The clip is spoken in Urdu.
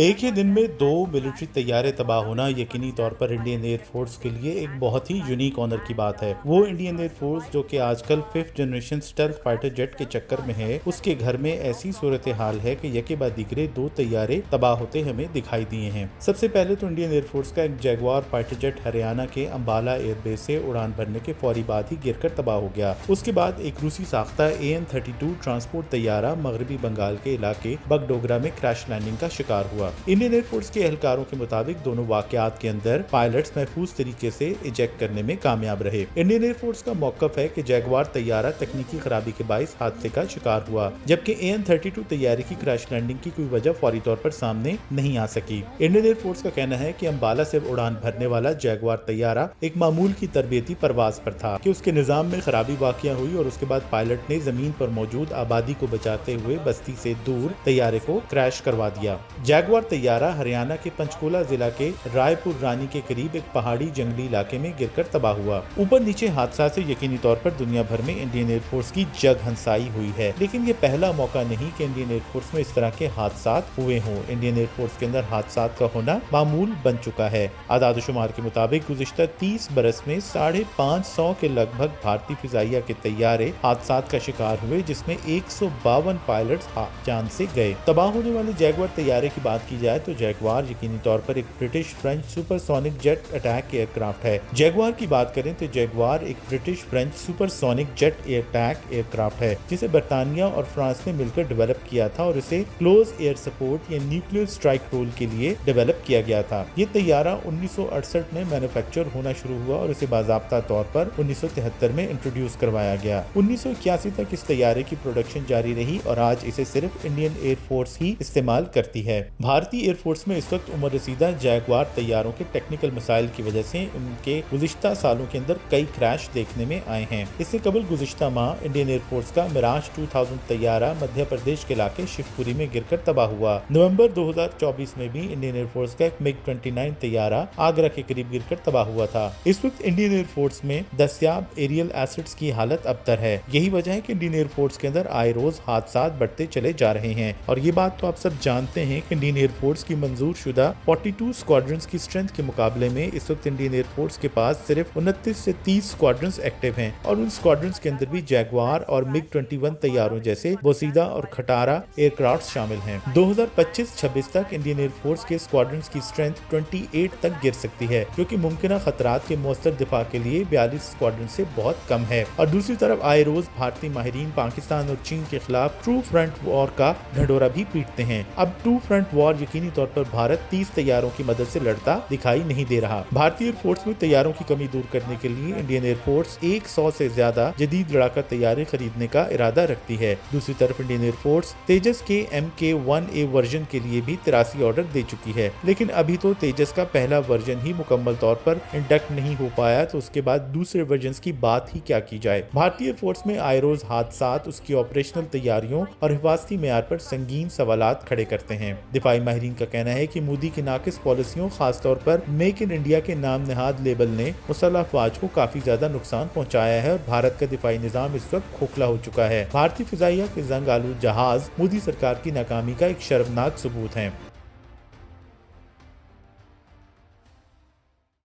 ایک ہی دن میں دو ملٹری طیارے تباہ ہونا یقینی طور پر انڈین ایئر فورس کے لیے ایک بہت ہی یونیک آنر کی بات ہے۔ وہ انڈین ایئر فورس جو کہ آج کل 5th generation stealth fighter jet کے چکر میں ہے، اس کے گھر میں ایسی صورتحال ہے کہ یکے بعد دیگرے دو طیارے تباہ ہوتے ہمیں دکھائی دیے ہیں۔ سب سے پہلے تو انڈین ایئر فورس کا ایک جیگوار فائٹر جیٹ ہریانہ کے امبالہ ایئر بیس سے اڑان بھرنے کے فوری بعد ہی گر کر تباہ ہو گیا۔ اس کے بعد ایک روسی ساختہ AN-32 ٹرانسپورٹ طیارہ مغربی بنگال کے علاقے بگڈوگرا میں کریش لینڈنگ کا شکار ہوا۔ انڈین ایئر فورس کے اہلکاروں کے مطابق دونوں واقعات کے اندر پائلٹس محفوظ طریقے سے ایجیکٹ کرنے میں کامیاب رہے۔ انڈین ایئر فورس کا موقف ہے کہ جیگوار طیارہ تکنیکی خرابی کے باعث حادثے کا شکار ہوا، جبکہ AN-32 طیارے کی کریش لینڈنگ کی کوئی وجہ فوری طور پر سامنے نہیں آ سکی۔ انڈین ایئر فورس کا کہنا ہے کہ امبالہ سے اڑان بھرنے والا جیگوار طیارہ ایک معمول کی تربیتی پرواز پر تھا کہ اس کے نظام میں خرابی واقع ہوئی اور اس کے بعد پائلٹ نے زمین پر موجود آبادی کو بچاتے ہوئے بستی سے دور طیارے کو کریش کروا دیا۔ جیگوار طیارہ ہریانہ کے پنچکولہ ضلع کے رائے پور رانی کے قریب ایک پہاڑی جنگلی علاقے میں گر کر تباہ ہوا۔ اوپر نیچے حادثات سے یقینی طور پر دنیا بھر میں انڈین ایئر فورس کی جگ ہنسائی ہوئی ہے، لیکن یہ پہلا موقع نہیں کہ انڈین ایئر فورس میں اس طرح کے حادثات ہوئے ہوں۔ انڈین ایئر فورس کے اندر حادثات کا ہونا معمول بن چکا ہے۔ اعداد و شمار کے مطابق گزشتہ 30 برس میں 550 کے لگ بھگ بھارتی فضائیہ کے طیارے حادثات کا شکار ہوئے، جس میں 152 پائلٹس جان سے گئے۔ تباہ ہونے والے جیگوار طیارے کی بات کی جائے تو جیگوار یقینی طور پر ایک British French supersonic jet attack aircraft ہے۔ جیگوار کی بات کریں تو جیگوار ایک British French supersonic jet attack aircraft ہے، جسے برطانیہ اور فرانس نے مل کر ڈیولپ کیا تھا اور اسے کلوز ایئر سپورٹ یا نیوکلیئر اسٹرائک رول کے لیے ڈیولپ کیا گیا تھا۔ یہ طیارہ 1968 میں مینوفیکچر ہونا شروع ہوا اور اسے باضابطہ طور پر 1973 میں انٹروڈیوس کروایا گیا۔ 1981 تک اس طیارے کی پروڈکشن جاری رہی اور آج اسے صرف انڈین ایئر فورس ہی استعمال کرتی ہے۔ بھارتی ایئر فورس میں اس وقت عمر رسیدہ جیگوار طیاروں کے ٹیکنیکل مسائل کی وجہ سے ان کے گزشتہ سالوں کے اندر کئی کریش دیکھنے میں آئے ہیں۔ اس سے قبل گزشتہ ماہ انڈین ایئر فورس کا میراج 2000 طیارہ مدھیہ پردیش کے علاقے شیو پوری میں گر کر تباہ ہوا۔ نومبر 2024 میں بھی انڈین ایئر فورس کا ایک MiG-29 طیارہ آگرہ کے قریب گر کر تباہ ہوا تھا۔ اس وقت انڈین ایئر فورس میں دستیاب ایریل ایسٹس کی حالت ابتر ہے۔ یہی وجہ ہے کہ انڈین ایئر فورس کے اندر آئے روز حادثات بڑھتے چلے جا رہے ہیں، اور یہ بات تو آپ سب جانتے ہیں کہ انڈین ایئر فورس کی منظور شدہ 42 اسکواڈرنز کی اسٹرینتھ کے مقابلے میں اس وقت انڈین ایئر فورس کے پاس صرف 29 سے 30 اسکواڈرنز ایکٹیو ہیں، اور ان اسکواڈرنز کے اندر بھی جیگوار اور MiG-21 طیاروں جیسے بوسیدہ اور کھٹارا ایئر کرافٹ شامل ہیں۔ 2025-26 تک انڈین ایئر فورس کے اسکواڈرنز کی اسٹرینتھ 28 تک گر سکتی ہے، جو کہ ممکنہ خطرات کے مؤثر دفاع کے لیے 42 اسکواڈرنز سے بہت کم ہے۔ اور دوسری طرف آئے روز بھارتی ماہرین پاکستان اور چین کے خلاف ٹرو فرنٹ وار کا ڈھنڈورا بھی پیٹتے ہیں۔ اب ٹرو فرنٹ وار یقینی طور پر بھارت 30 طیاروں کی مدد سے لڑتا دکھائی نہیں دے رہا۔ بھارتی ایئر فورس میں طیاروں کی کمی دور کرنے کے لیے انڈین ایئر فورس 100 سے زیادہ جدید لڑاکا طیارے خریدنے کا ارادہ رکھتی ہے۔ دوسری طرف انڈین ایئر فورس تیجس کے MK-1A ورژن کے لیے بھی 83 آرڈر دے چکی ہے، لیکن ابھی تو تیجس کا پہلا ورژن ہی مکمل طور پر انڈکٹ نہیں ہو پایا، تو اس کے بعد دوسرے ورژنز کی بات ہی کیا کی جائے۔ بھارتی ایئر فورس میں آئے روز حادثات اس کی آپریشنل تیاریوں اور حفاظتی معیار پر سنگین سوالات کھڑے کرتے ہیں۔ دفاعی ماہرین کا کہنا ہے کہ مودی کی ناقص پالیسیوں، خاص طور پر میک ان انڈیا کے نام نہاد لیبل نے مسلح افواج کو کافی زیادہ نقصان پہنچایا ہے، اور بھارت کا دفاعی نظام اس وقت کھوکھلا ہو چکا ہے۔ بھارتی فضائیہ کے زنگ آلود جہاز مودی سرکار کی ناکامی کا ایک شرمناک ثبوت ہیں۔